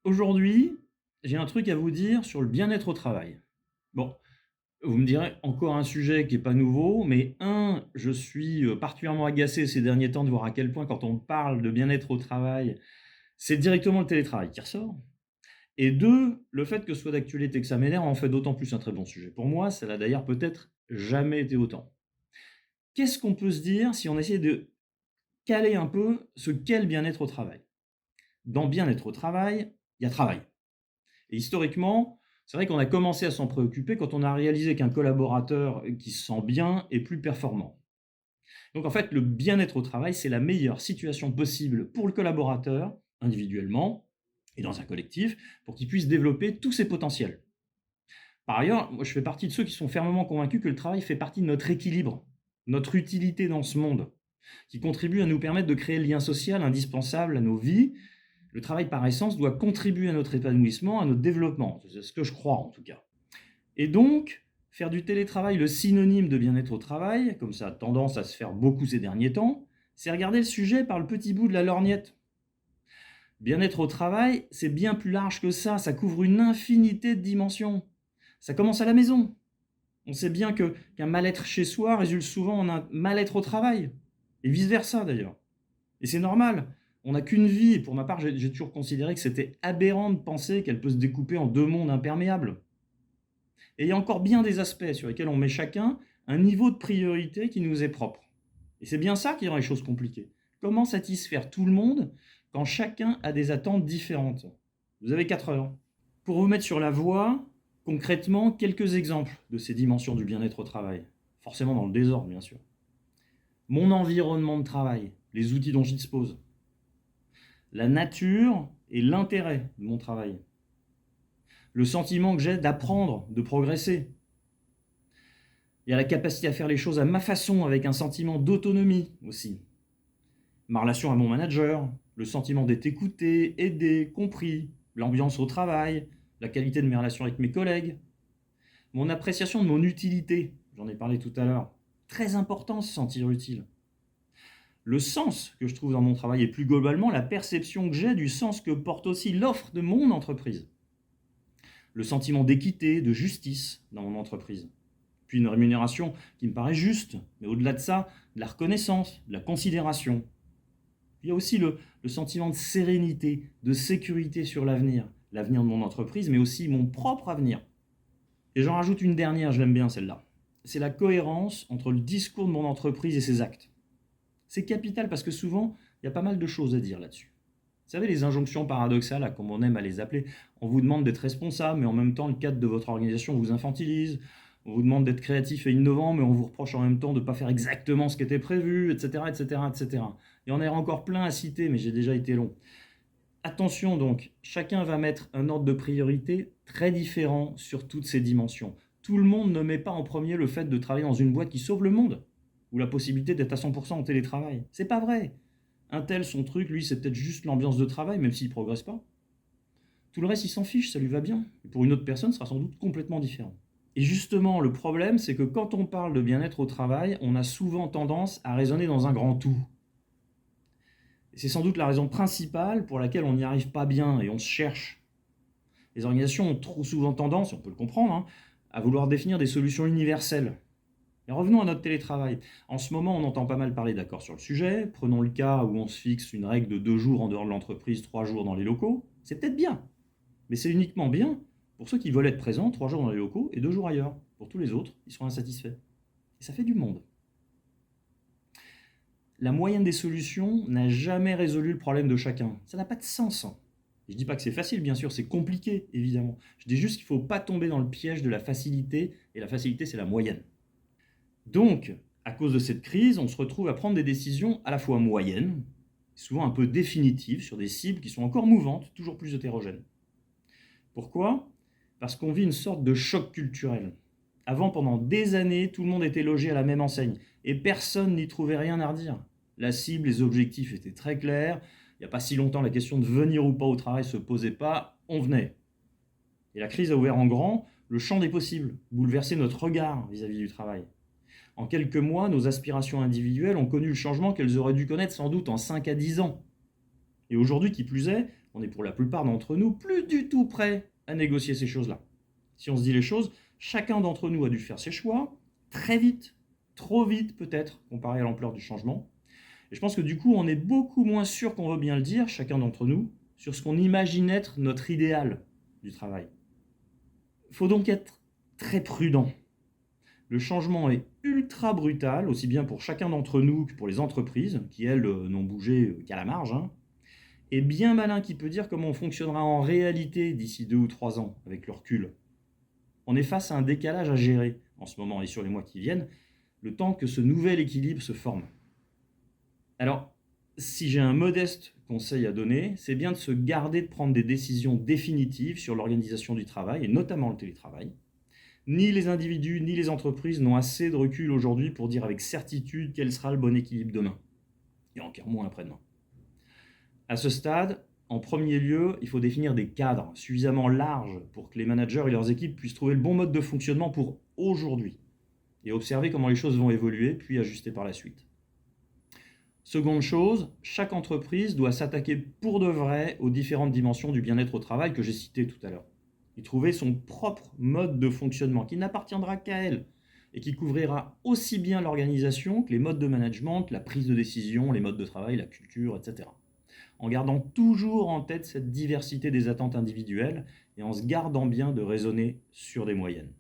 Aujourd'hui, j'ai un truc à vous dire sur le bien-être au travail. Bon, vous me direz, encore un sujet qui est pas nouveau, mais je suis, particulièrement agacé ces derniers temps de voir à quel point quand on parle de bien-être au travail, c'est directement le télétravail qui ressort. Et 2, le fait que ce soit d'actualité que ça m'énerve en fait d'autant plus un très bon sujet. Pour moi, ça l'a d'ailleurs peut-être jamais été autant. Qu'est-ce qu'on peut se dire si on essayait de caler un peu ce qu'est le bien-être au travail? Dans bien-être au travail, il y a travail. Et historiquement, c'est vrai qu'on a commencé à s'en préoccuper quand on a réalisé qu'un collaborateur qui se sent bien est plus performant. Donc en fait, le bien-être au travail, c'est la meilleure situation possible pour le collaborateur, individuellement et dans un collectif, pour qu'il puisse développer tous ses potentiels. Par ailleurs, moi je fais partie de ceux qui sont fermement convaincus que le travail fait partie de notre équilibre, notre utilité dans ce monde, qui contribue à nous permettre de créer le lien social indispensable à nos vies. Le travail, par essence, doit contribuer à notre épanouissement, à notre développement. C'est ce que je crois, en tout cas. Et donc, faire du télétravail le synonyme de bien-être au travail, comme ça a tendance à se faire beaucoup ces derniers temps, c'est regarder le sujet par le petit bout de la lorgnette. Bien-être au travail, c'est bien plus large que ça couvre une infinité de dimensions. Ça commence à la maison. On sait bien qu'un mal-être chez soi résulte souvent en un mal-être au travail, et vice-versa d'ailleurs. Et c'est normal. On n'a qu'une vie et pour ma part, j'ai toujours considéré que c'était aberrant de penser qu'elle peut se découper en 2 mondes imperméables. Et il y a encore bien des aspects sur lesquels on met chacun un niveau de priorité qui nous est propre. Et c'est bien ça qui rend les choses compliquées. Comment satisfaire tout le monde quand chacun a des attentes différentes? Vous avez 4 heures. Pour vous mettre sur la voie, concrètement, quelques exemples de ces dimensions du bien-être au travail. Forcément dans le désordre, bien sûr. Mon environnement de travail, les outils dont j'y dispose, la nature et l'intérêt de mon travail, le sentiment que j'ai d'apprendre, de progresser. Il y a la capacité à faire les choses à ma façon avec un sentiment d'autonomie aussi. Ma relation à mon manager, le sentiment d'être écouté, aidé, compris, l'ambiance au travail, la qualité de mes relations avec mes collègues, mon appréciation de mon utilité, j'en ai parlé tout à l'heure. Très important se sentir utile. Le sens que je trouve dans mon travail et plus globalement la perception que j'ai du sens que porte aussi l'offre de mon entreprise. Le sentiment d'équité, de justice dans mon entreprise. Puis une rémunération qui me paraît juste, mais au-delà de ça, de la reconnaissance, de la considération. Il y a aussi le sentiment de sérénité, de sécurité sur l'avenir, l'avenir de mon entreprise, mais aussi mon propre avenir. Et j'en rajoute une dernière, je l'aime bien celle-là. C'est la cohérence entre le discours de mon entreprise et ses actes. C'est capital parce que souvent, il y a pas mal de choses à dire là-dessus. Vous savez, les injonctions paradoxales, comme on aime à les appeler, on vous demande d'être responsable, mais en même temps, le cadre de votre organisation vous infantilise. On vous demande d'être créatif et innovant, mais on vous reproche en même temps de ne pas faire exactement ce qui était prévu, etc., etc., etc. Il y en a encore plein à citer, mais j'ai déjà été long. Attention donc, chacun va mettre un ordre de priorité très différent sur toutes ces dimensions. Tout le monde ne met pas en premier le fait de travailler dans une boîte qui sauve le monde, ou la possibilité d'être à 100% en télétravail. C'est pas vrai. Un tel, son truc, lui, c'est peut-être juste l'ambiance de travail, même s'il ne progresse pas. Tout le reste, il s'en fiche, ça lui va bien. Et pour une autre personne, ce sera sans doute complètement différent. Et justement, le problème, c'est que quand on parle de bien-être au travail, on a souvent tendance à raisonner dans un grand tout. Et c'est sans doute la raison principale pour laquelle on n'y arrive pas bien et on se cherche. Les organisations ont trop souvent tendance, on peut le comprendre, à vouloir définir des solutions universelles. Et revenons à notre télétravail. En ce moment, on entend pas mal parler d'accords sur le sujet. Prenons le cas où on se fixe une règle de 2 jours en dehors de l'entreprise, 3 jours dans les locaux. C'est peut-être bien, mais c'est uniquement bien pour ceux qui veulent être présents 3 jours dans les locaux et 2 jours ailleurs. Pour tous les autres, ils seront insatisfaits. Et ça fait du monde. La moyenne des solutions n'a jamais résolu le problème de chacun. Ça n'a pas de sens. Je ne dis pas que c'est facile, bien sûr, c'est compliqué, évidemment. Je dis juste qu'il ne faut pas tomber dans le piège de la facilité, et la facilité, c'est la moyenne. Donc, à cause de cette crise, on se retrouve à prendre des décisions à la fois moyennes, souvent un peu définitives, sur des cibles qui sont encore mouvantes, toujours plus hétérogènes. Pourquoi? Parce qu'on vit une sorte de choc culturel. Avant, pendant des années, tout le monde était logé à la même enseigne, et personne n'y trouvait rien à redire. La cible, les objectifs étaient très clairs, il n'y a pas si longtemps, la question de venir ou pas au travail ne se posait pas, on venait. Et la crise a ouvert en grand le champ des possibles, bouleversé notre regard vis-à-vis du travail. En quelques mois, nos aspirations individuelles ont connu le changement qu'elles auraient dû connaître sans doute en 5 à 10 ans. Et aujourd'hui, qui plus est, on est pour la plupart d'entre nous plus du tout prêts à négocier ces choses-là. Si on se dit les choses, chacun d'entre nous a dû faire ses choix, très vite, trop vite peut-être, comparé à l'ampleur du changement. Et je pense que du coup, on est beaucoup moins sûr qu'on veut bien le dire, chacun d'entre nous, sur ce qu'on imagine être notre idéal du travail. Il faut donc être très prudent. Le changement est ultra brutal, aussi bien pour chacun d'entre nous que pour les entreprises, qui elles n'ont bougé qu'à la marge, hein. Et bien malin qui peut dire comment on fonctionnera en réalité d'ici 2 ou 3 ans, avec le recul. On est face à un décalage à gérer en ce moment et sur les mois qui viennent, le temps que ce nouvel équilibre se forme. Alors, si j'ai un modeste conseil à donner, c'est bien de se garder de prendre des décisions définitives sur l'organisation du travail, et notamment le télétravail. Ni les individus, ni les entreprises n'ont assez de recul aujourd'hui pour dire avec certitude quel sera le bon équilibre demain, et encore moins après-demain. À ce stade, en premier lieu, il faut définir des cadres suffisamment larges pour que les managers et leurs équipes puissent trouver le bon mode de fonctionnement pour aujourd'hui, et observer comment les choses vont évoluer, puis ajuster par la suite. Seconde chose, chaque entreprise doit s'attaquer pour de vrai aux différentes dimensions du bien-être au travail que j'ai citées tout à l'heure, et trouver son propre mode de fonctionnement qui n'appartiendra qu'à elle, et qui couvrira aussi bien l'organisation que les modes de management, la prise de décision, les modes de travail, la culture, etc. En gardant toujours en tête cette diversité des attentes individuelles et en se gardant bien de raisonner sur des moyennes.